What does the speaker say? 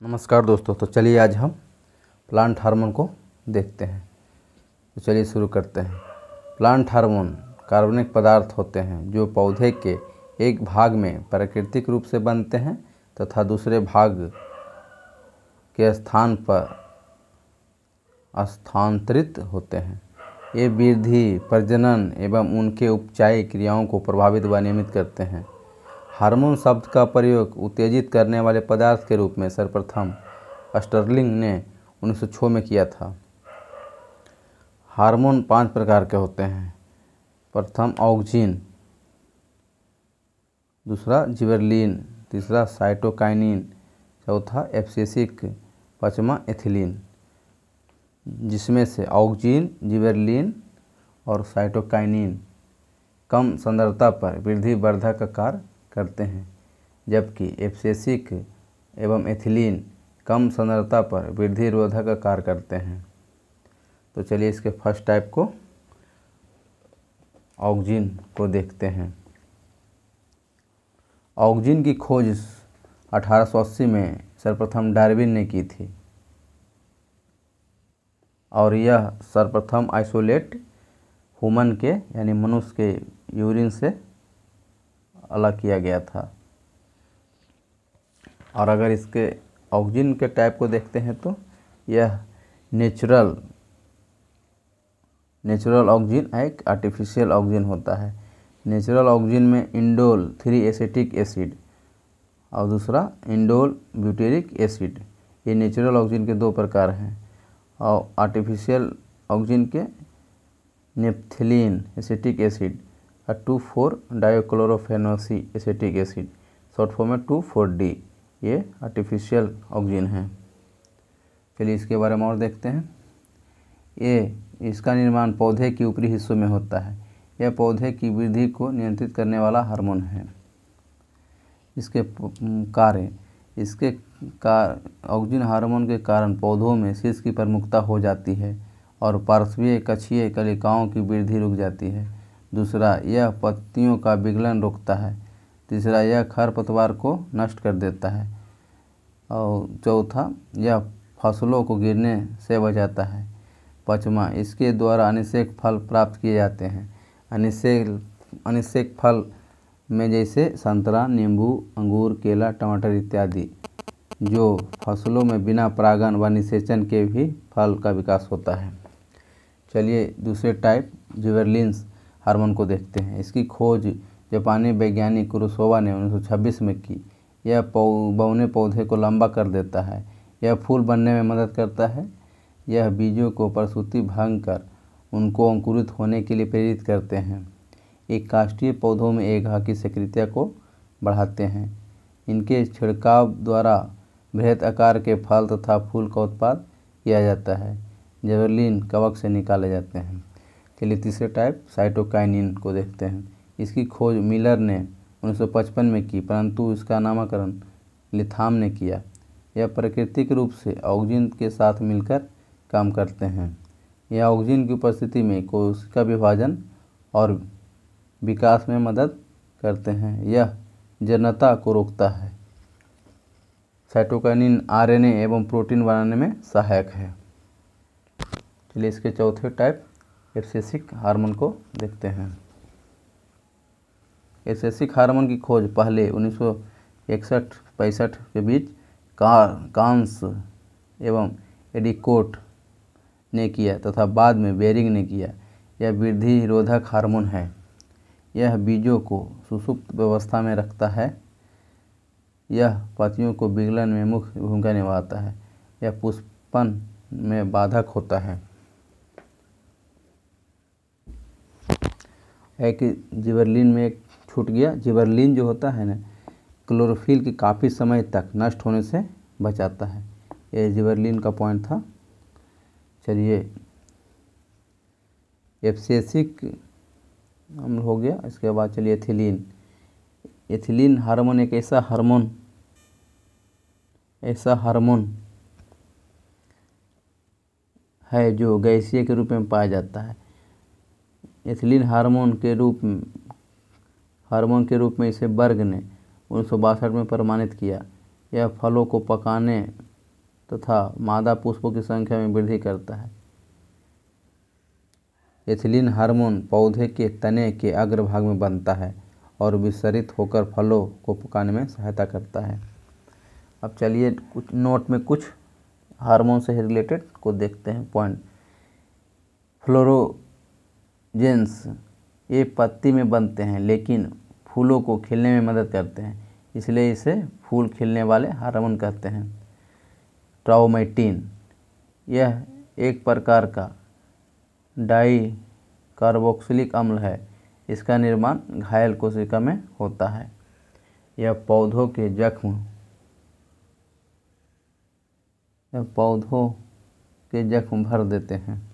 नमस्कार दोस्तों। तो चलिए आज हम प्लांट हार्मोन को देखते हैं। तो चलिए शुरू करते हैं। प्लांट हार्मोन कार्बनिक पदार्थ होते हैं जो पौधे के एक भाग में प्राकृतिक रूप से बनते हैं तथा दूसरे भाग के स्थान पर स्थानांतरित होते हैं। ये वृद्धि, प्रजनन एवं उनके उपचायी क्रियाओं को प्रभावित व नियमित करते हैं। हार्मोन शब्द का प्रयोग उत्तेजित करने वाले पदार्थ के रूप में सर्वप्रथम स्टर्लिंग ने 1906 में किया था। हार्मोन 5 प्रकार के होते हैं। प्रथम ऑक्सिन, दूसरा जिबरेलिन, तीसरा साइटोकाइनिन, चौथा एब्सिसिक, पांचवा एथिलीन। जिसमें से ऑक्सिन, जिबरेलिन और साइटोकाइनिन कम सांद्रता पर वृद्धि वर्धक का कार्य करते हैं, जबकि एब्सिसिक एवं एथिलीन कम सांद्रता पर वृद्धि रोधक का कार्य करते हैं। तो चलिए इसके फर्स्ट टाइप को ऑक्सिन को देखते हैं। ऑक्सिन की खोज 1880 में सर्वप्रथम डार्विन ने की थी और यह सर्वप्रथम आइसोलेट ह्यूमन के यानी मनुष्य के यूरिन से अलग किया गया था। और अगर इसके ऑक्सिन के टाइप को देखते हैं तो यह नेचुरल ऑक्सिन एक आर्टिफिशियल ऑक्सिन होता है। नेचुरल ऑक्सिन में इंडोल 3 एसिटिक एसिड और दूसरा इंडोल ब्यूटेरिक एसिड, ये नेचुरल ऑक्सिन के 2 प्रकार हैं। और आर्टिफिशियल ऑक्सिन के नेप्थलीन एसिटिक एसिड और 2,4-डाइक्लोरोफेनोसी एसिटिक एसिड, शॉर्ट फॉर्म में 2,4-D, ये आर्टिफिशियल ऑक्सिन है। चलिए इसके बारे में और देखते हैं। इसका निर्माण पौधे के ऊपरी हिस्सों में होता है। यह पौधे की वृद्धि को नियंत्रित करने वाला हार्मोन है। इसके कार्य ऑक्सिन हार्मोन के कारण पौधों में शीश की प्रमुखता हो जाती है और पार्श्वीय कक्षीय कलिकाओं की वृद्धि रुक जाती है। दूसरा, यह पत्तियों का विगलन रोकता है। तीसरा, यह खरपतवार को नष्ट कर देता है। और चौथा, यह फसलों को गिरने से बचाता है। पाँचवा, इसके द्वारा अनिषेक फल प्राप्त किए जाते हैं। अनिषेक फल में जैसे संतरा, नींबू, अंगूर, केला, टमाटर इत्यादि, जो फसलों में बिना परागण व निषेचन के भी फल का विकास होता है। चलिए दूसरे टाइप जिबरेलिन्स हार्मोन को देखते हैं। इसकी खोज जापानी वैज्ञानिक कुरोसावा ने 1926 में की। यह बौने पौधे को लंबा कर देता है। यह फूल बनने में मदद करता है। यह बीजों को प्रसूति भंग कर उनको अंकुरित होने के लिए प्रेरित करते हैं। एक काष्ठीय पौधों में एघा की सक्रियता को बढ़ाते हैं। इनके छिड़काव द्वारा बृहत आकार के फल तथा फूल का उत्पादन किया जाता है। जिबरेलिन कवक से निकाले जाते हैं। चलिए तीसरे टाइप साइटोकाइनिन को देखते हैं। इसकी खोज मिलर ने 1955 में की, परंतु इसका नामकरण लिथाम ने किया। यह प्राकृतिक रूप से ऑक्सिन के साथ मिलकर काम करते हैं। यह ऑक्सिन की उपस्थिति में कोशिका विभाजन और विकास में मदद करते हैं। यह जीर्णता को रोकता है। साइटोकाइनिन आरएनए एवं प्रोटीन बनाने में सहायक है। चलिए इसके चौथे टाइप एब्सिसिक हार्मोन को देखते हैं। एब्सिसिक हार्मोन की खोज पहले 1961-65 के बीच कांस एवं एडिकोट ने किया तथा बाद में बेरिंग ने किया। यह वृद्धि रोधक हार्मोन है। यह बीजों को सुषुप्त व्यवस्था में रखता है। यह पत्तियों को विगलन में मुख्य भूमिका निभाता है। यह पुष्पन में बाधक होता है। एक जिबरेलिन में एक छूट गया। जिबरेलिन जो होता है ना, क्लोरोफिल की काफ़ी समय तक नष्ट होने से बचाता है। ये जिबरेलिन का पॉइंट था। चलिए एब्सिसिक हो गया। इसके बाद चलिए एथिलीन। एथिलीन हार्मोन एक ऐसा हार्मोन है जो गैसीय के रूप में पाया जाता है। एथिलीन हार्मोन के रूप में इसे बर्ग ने 1962 में प्रमाणित किया। यह फलों को पकाने तथा मादा पुष्पों की संख्या में वृद्धि करता है। एथिलीन हार्मोन पौधे के तने के अग्रभाग में बनता है और विसरित होकर फलों को पकाने में सहायता करता है। अब चलिए कुछ नोट में कुछ हार्मोन से रिलेटेड को देखते हैं पॉइंट। फ्लोरोजेंस ये पत्ती में बनते हैं लेकिन फूलों को खिलने में मदद करते हैं, इसलिए इसे फूल खिलने वाले हार्मोन कहते हैं। ट्राउमेटिन यह एक प्रकार का डाई कार्बोक्सिलिक अम्ल है, इसका निर्माण घायल कोशिका में होता है। यह पौधों के जख्म भर देते हैं।